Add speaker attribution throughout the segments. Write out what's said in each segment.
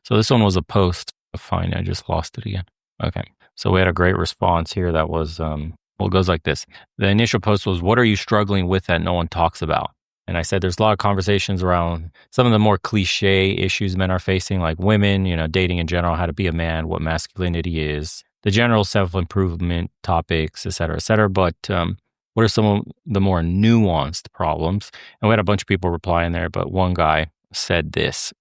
Speaker 1: So this one was a post. Fine, I just lost it again. Okay. So we had a great response here that was, well, it goes like this. The initial post was, what are you struggling with that no one talks about? And I said, there's a lot of conversations around some of the more cliche issues men are facing, like women, dating in general, how to be a man, what masculinity is, the general self-improvement topics, et cetera, et cetera. But what are some of the more nuanced problems? And we had a bunch of people replying there, but one guy said this.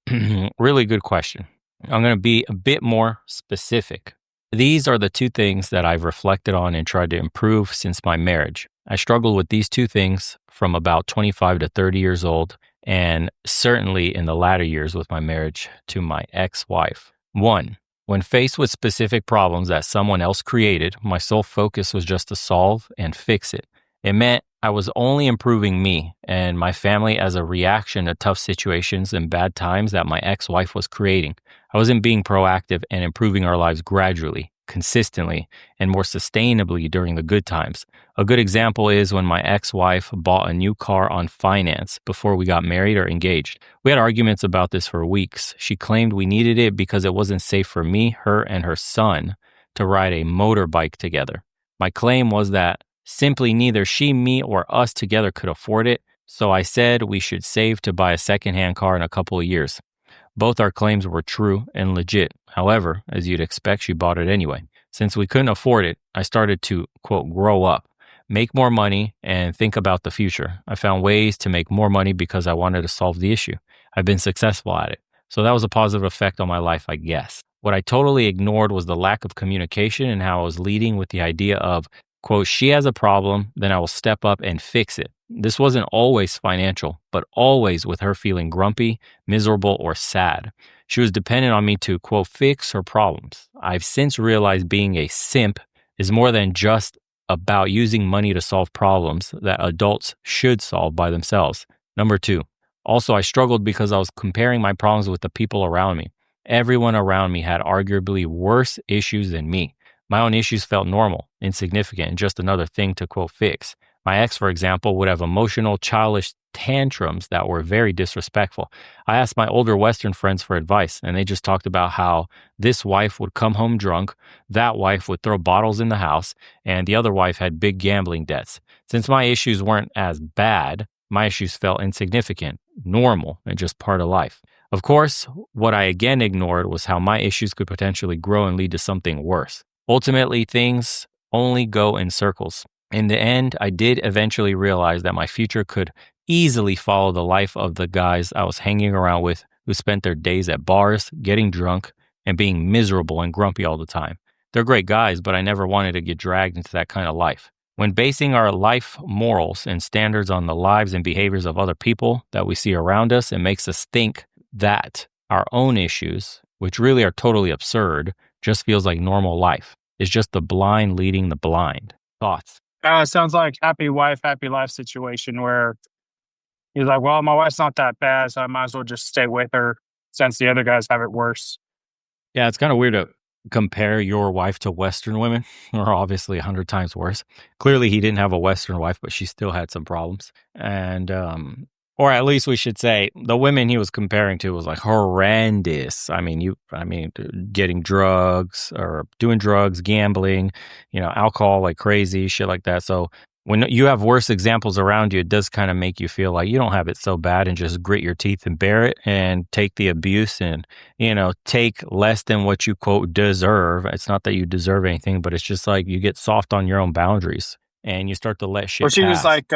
Speaker 1: Really good question. I'm going to be a bit more specific. These are the two things that I've reflected on and tried to improve since my marriage. I struggled with these two things from about 25 to 30 years old, and certainly in the latter years with my marriage to my ex-wife. One, when faced with specific problems that someone else created, my sole focus was just to solve and fix it. It meant I was only improving me and my family as a reaction to tough situations and bad times that my ex-wife was creating. I wasn't being proactive and improving our lives gradually, consistently, and more sustainably during the good times. A good example is when my ex-wife bought a new car on finance before we got married or engaged. We had arguments about this for weeks. She claimed we needed it because it wasn't safe for me, her, and her son to ride a motorbike together. My claim was that simply neither she, me, or us together could afford it, so I said we should save to buy a secondhand car in a couple of years. Both our claims were true and legit. However, as you'd expect, she bought it anyway. Since we couldn't afford it, I started to, quote, grow up, make more money, and think about the future. I found ways to make more money because I wanted to solve the issue. I've been successful at it. So that was a positive effect on my life, I guess. What I totally ignored was the lack of communication and how I was leading with the idea of, quote, she has a problem, then I will step up and fix it. This wasn't always financial, but always with her feeling grumpy, miserable, or sad. She was dependent on me to, quote, fix her problems. I've since realized being a simp is more than just about using money to solve problems that adults should solve by themselves. Number two, also I struggled because I was comparing my problems with the people around me. Everyone around me had arguably worse issues than me. My own issues felt normal, insignificant, and just another thing to, quote, fix. My ex, for example, would have emotional, childish tantrums that were very disrespectful. I asked my older Western friends for advice, and they just talked about how this wife would come home drunk, that wife would throw bottles in the house, and the other wife had big gambling debts. Since my issues weren't as bad, my issues felt insignificant, normal, and just part of life. Of course, what I again ignored was how my issues could potentially grow and lead to something worse. Ultimately, things only go in circles. In the end, I did eventually realize that my future could easily follow the life of the guys I was hanging around with who spent their days at bars, getting drunk, and being miserable and grumpy all the time. They're great guys, but I never wanted to get dragged into that kind of life. When basing our life morals and standards on the lives and behaviors of other people that we see around us, it makes us think that our own issues, which really are totally absurd, just feels like normal life. It's just the blind leading the blind. Thoughts?
Speaker 2: Sounds like happy wife, happy life situation where he's like, well, my wife's not that bad, so I might as well just stay with her since the other guys have it worse.
Speaker 1: Yeah, it's kind of weird to compare your wife to Western women, who are obviously 100 times worse. Clearly, he didn't have a Western wife, but she still had some problems. And, or at least we should say the women he was comparing to was like horrendous. Getting drugs or doing drugs, gambling, alcohol like crazy, shit like that. So when you have worse examples around you, it does kind of make you feel like you don't have it so bad and just grit your teeth and bear it and take the abuse and, take less than what you, quote, deserve. It's not that you deserve anything, but it's just like you get soft on your own boundaries and you start to let
Speaker 2: Or
Speaker 1: shit
Speaker 2: she was
Speaker 1: pass.
Speaker 2: like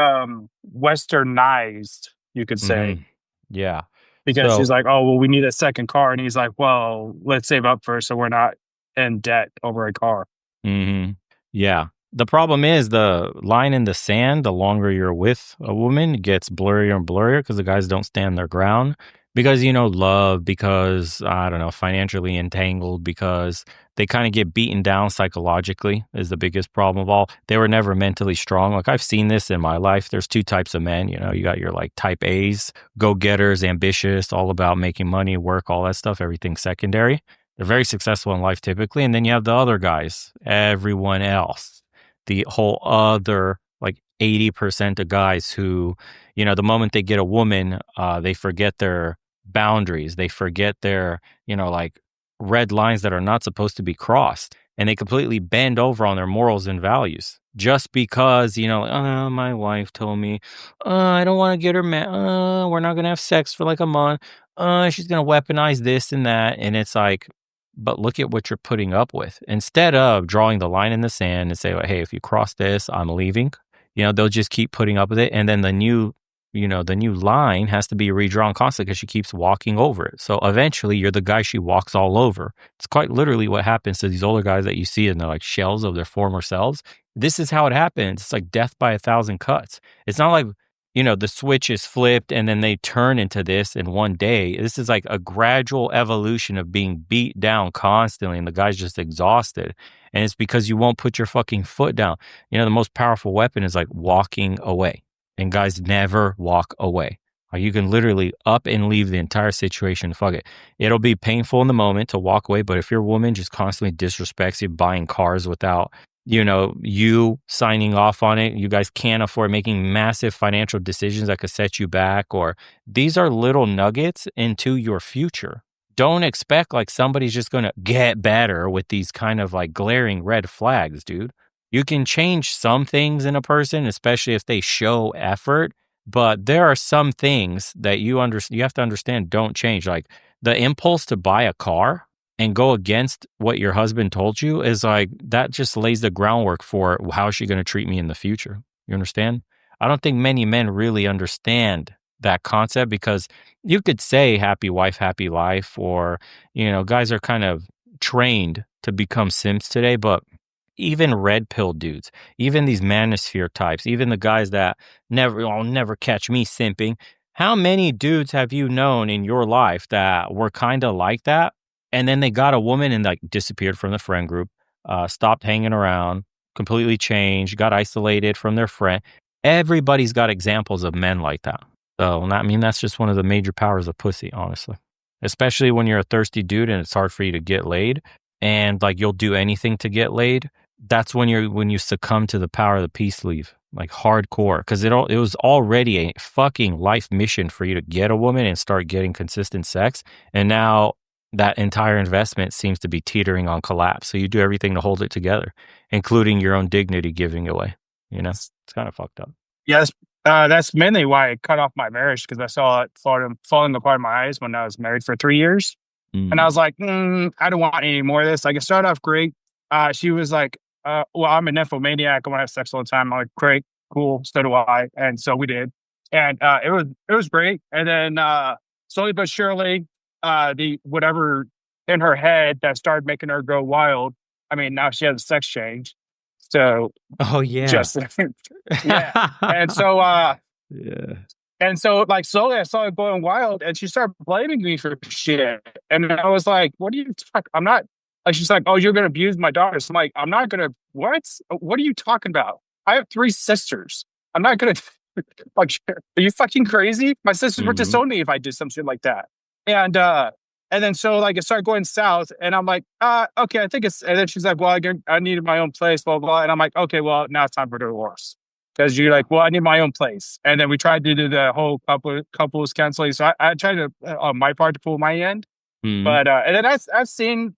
Speaker 2: westernized, you could say,
Speaker 1: Yeah.
Speaker 2: because she's
Speaker 1: So,
Speaker 2: like, oh, well, we need a second car. And he's like, well, let's save up first so we're not in debt over a car.
Speaker 1: hmm yeah. The problem is the line in the sand, the longer you're with a woman, it gets blurrier and blurrier because the guys don't stand their ground because, love, because, I don't know, financially entangled, because they kind of get beaten down psychologically is the biggest problem of all. They were never mentally strong. Like I've seen this in my life. There's two types of men, you got your like type A's, go-getters, ambitious, all about making money, work, all that stuff, everything secondary. They're very successful in life typically. And then you have the other guys, everyone else, the whole other like 80% of guys who, the moment they get a woman, they forget boundaries. They forget their, like red lines that are not supposed to be crossed. And they completely bend over on their morals and values just because, oh, my wife told me, I don't want to get her mad. We're not going to have sex for like a month. She's going to weaponize this and that. And it's like, but look at what you're putting up with. Instead of drawing the line in the sand and say, well, hey, if you cross this, I'm leaving. They'll just keep putting up with it. And then the new line has to be redrawn constantly because she keeps walking over it. So eventually you're the guy she walks all over. It's quite literally what happens to these older guys that you see and they're like shells of their former selves. This is how it happens. It's like death by a thousand cuts. It's not like, the switch is flipped and then they turn into this in one day. This is like a gradual evolution of being beat down constantly and the guy's just exhausted. And it's because you won't put your fucking foot down. The most powerful weapon is like walking away. And guys never walk away. Like you can literally up and leave the entire situation. Fuck it. It'll be painful in the moment to walk away, but if your woman just constantly disrespects you, buying cars without, you signing off on it, you guys can't afford making massive financial decisions that could set you back, or these are little nuggets into your future. Don't expect like somebody's just going to get better with these kind of like glaring red flags, dude. You can change some things in a person, especially if they show effort, but there are some things that you have to understand don't change. Like the impulse to buy a car and go against what your husband told you is like that just lays the groundwork for how is she going to treat me in the future. You understand? I don't think many men really understand that concept because you could say happy wife, happy life, or, guys are kind of trained to become simps today, but even red pill dudes, even these manosphere types, even the guys that I'll never catch me simping. How many dudes have you known in your life that were kind of like that? And then they got a woman and like disappeared from the friend group, stopped hanging around, completely changed, got isolated from their friend. Everybody's got examples of men like that. So, I mean, that's just one of the major powers of pussy, honestly. Especially when you're a thirsty dude and it's hard for you to get laid and like you'll do anything to get laid. That's when you succumb to the power of the peace leave, like hardcore, because it was already a fucking life mission for you to get a woman and start getting consistent sex, and now that entire investment seems to be teetering on collapse. So you do everything to hold it together, including your own dignity giving away. It's kind of fucked up.
Speaker 2: Yes, that's mainly why I cut off my marriage because I saw it falling apart in my eyes when I was married for 3 years. And I
Speaker 1: Mm.
Speaker 2: was like, I don't want any more of this. Like, it started off great. She was like, well, I'm a nymphomaniac. I want to have sex all the time. I'm like, great, cool. So do I. And so we did. And it was great. And then slowly but surely, the whatever in her head that started making her go wild. I mean, now she has a sex change. So
Speaker 1: Oh yeah.
Speaker 2: just yeah. And so
Speaker 1: Yeah.
Speaker 2: and so, like, slowly I saw it going wild, and she started blaming me for shit. And I was like, "What are you talking? I'm not." Like, she's like, "Oh, you're gonna abuse my daughters." I'm like, "I'm not gonna." What? What are you talking about? I have three sisters. I'm not gonna. Like, are you fucking crazy? My sisters would
Speaker 1: Hmm.
Speaker 2: disown me if I did some shit like that. And and then so like it started going south, and I'm like, okay, I think it's. And then she's like, well, I needed my own place, blah blah. And I'm like, okay, well, now it's time for divorce because you're like, well, I need my own place. And then we tried to do the whole couples counseling. So I tried to on my part to pull my end,
Speaker 1: Hmm.
Speaker 2: but and then I've seen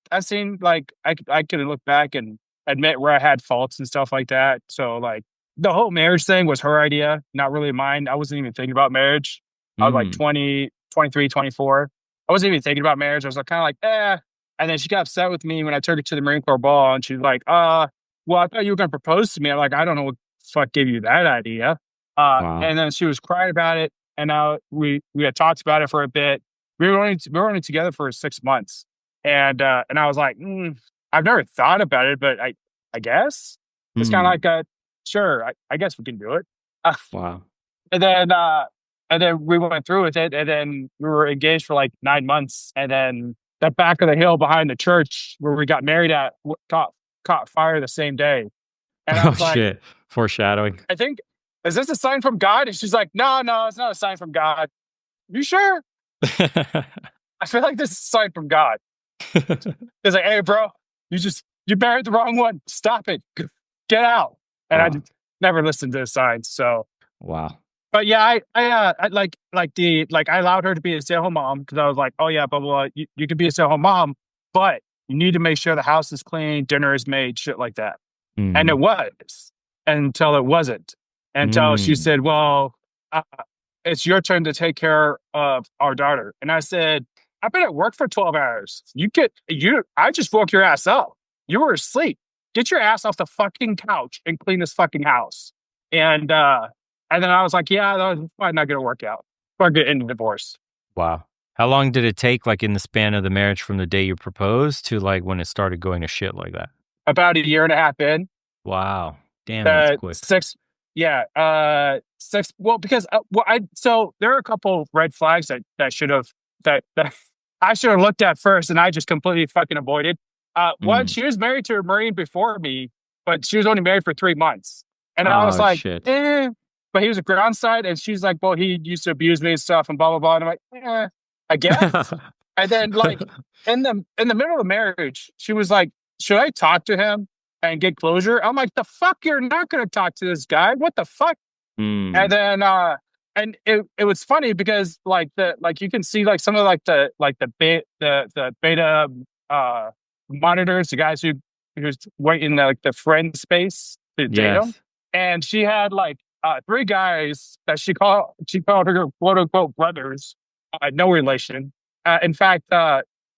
Speaker 2: like I could look back and admit where I had faults and stuff like that. So like the whole marriage thing was her idea, not really mine. I wasn't even thinking about marriage. I was like
Speaker 1: Hmm.
Speaker 2: 20, 23, 24. I wasn't even thinking about marriage. I was like kind of like, And then she got upset with me when I took her to the Marine Corps ball, and she's like, well, I thought you were going to propose to me. I'm like, I don't know what the fuck gave you that idea.
Speaker 1: Wow.
Speaker 2: And then she was crying about it, and now we had talked about it for a bit. We were only together for 6 months, and I was like, I've never thought about it, but I guess it's kind of
Speaker 1: Hmm.
Speaker 2: like a sure. I guess we can do it. Uh,
Speaker 1: Wow.
Speaker 2: and then and then we went through with it, and then we were engaged for like 9 months, and then that back of the hill behind the church where we got married at caught fire the same day, and I
Speaker 1: Oh
Speaker 2: was like,
Speaker 1: shit. Foreshadowing.
Speaker 2: I think is this a sign from God? And she's like, no, no, it's not a sign from God. You sure? I feel like this is a sign from God. It's like, hey, bro, you married the wrong one. Stop it. Get out. And I
Speaker 1: Wow.
Speaker 2: just never listened to the signs. So
Speaker 1: Wow.
Speaker 2: But yeah, I like I allowed her to be a stay-at-home mom because I was like, oh yeah, blah blah blah. You can be a stay-at-home mom, but you need to make sure the house is clean, dinner is made, shit like that. And it
Speaker 1: Mhm.
Speaker 2: was until it wasn't. Until she
Speaker 1: Mm.
Speaker 2: said, well, uh, it's your turn to take care of our daughter. And I said, I've been at work for 12 hours. I just woke your ass up. You were asleep. Get your ass off the fucking couch and clean this fucking house. And, uh, and then I was like, yeah, that's probably not going to work out. We're going to end the divorce.
Speaker 1: Wow. How long did it take, like, in the span of the marriage from the day you proposed to, like, when it started going to shit like that?
Speaker 2: About a year and a half in,
Speaker 1: Wow. Damn, that's quick.
Speaker 2: six, yeah, six. Well, because so there are a couple red flags that should have that I should have looked at first, and I just completely fucking avoided. One,
Speaker 1: Mm.
Speaker 2: she was married to a Marine before me, but she was only married for 3 months, and I was
Speaker 1: Oh,
Speaker 2: like,
Speaker 1: shit.
Speaker 2: eh. But he was a ground side, and she's like, well, he used to abuse me and stuff, and blah blah blah. And I'm like, I guess. And then like in the middle of the marriage, she was like, should I talk to him and get closure? I'm like, the fuck, you're not gonna talk to this guy. What the fuck? And
Speaker 1: Mm.
Speaker 2: then and it was funny because like you can see like some of the beta uh monitors, the guys who's waiting like the friend space to date him.
Speaker 1: Yes.
Speaker 2: And she had like three guys that she called her quote unquote brothers, no relation. In fact,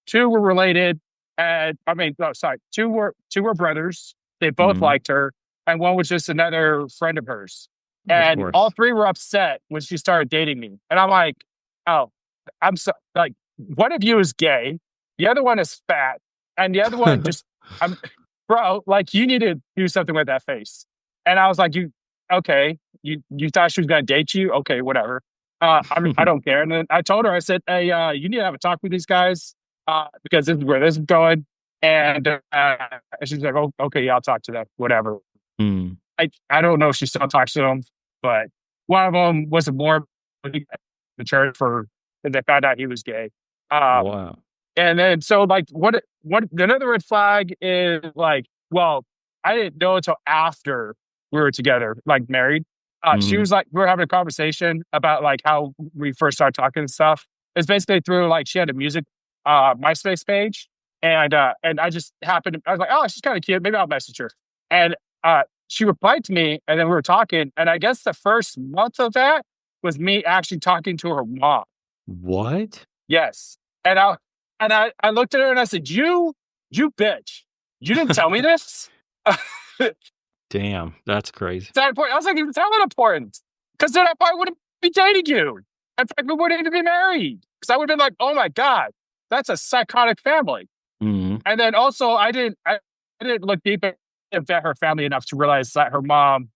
Speaker 2: two were related, and I mean, no, sorry, two were brothers. They both
Speaker 1: Mhm.
Speaker 2: liked her, and one was just another friend of hers.
Speaker 1: Of
Speaker 2: And all
Speaker 1: course.
Speaker 2: three were upset when she started dating me. And I'm like, oh, I'm so like one of you is gay, the other one is fat, and the other one just I'm bro, like you need to do something with that face. And I was like, you okay, you thought she was gonna date you? Okay, whatever. I don't care. And then I told her, I said, hey, you need to have a talk with these guys, because this is where this is going. And she's like, oh, okay, yeah, I'll talk to them, whatever.
Speaker 1: Mm.
Speaker 2: I don't know if she still talks to them, but one of them was a more the church for they found out he was gay. Um,
Speaker 1: Wow.
Speaker 2: and then so like what another red flag is like, well, I didn't know until after we were together, like married. She
Speaker 1: Mhm.
Speaker 2: was like, we were having a conversation about like how we first started talking and stuff. It's basically through like she had a music MySpace page, and I just happened to, I was like, oh, she's kind of cute. Maybe I'll message her. And she replied to me, and then we were talking. And I guess the first month of that was me actually talking to her mom.
Speaker 1: What?
Speaker 2: Yes. And I looked at her and I said, you bitch. You didn't tell me this?
Speaker 1: Damn, that's crazy.
Speaker 2: That important. I was like, it's hella important. Because then I probably wouldn't be dating you. In fact, we wouldn't even be married. Because I would have been like, oh my God, that's a psychotic family.
Speaker 1: Mhm.
Speaker 2: And then also I didn't look deep into her family enough to realize that her mom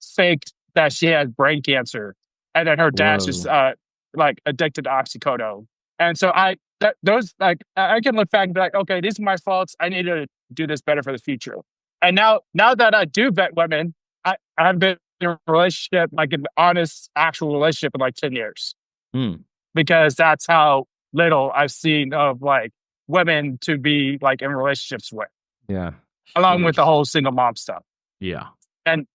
Speaker 2: faked that she had brain cancer. And then her dad's just
Speaker 1: Whoa.
Speaker 2: like addicted to oxycodone. And so those like I can look back and be like, okay, these are my faults. I need to do this better for the future. And now that I do vet women, I have been in a relationship, like an honest, actual relationship in like 10 years.
Speaker 1: Mm.
Speaker 2: Because that's how little I've seen of like women to be like in relationships with,
Speaker 1: Yeah.
Speaker 2: along with the
Speaker 1: Sheesh.
Speaker 2: whole single mom stuff.
Speaker 1: Yeah.
Speaker 2: And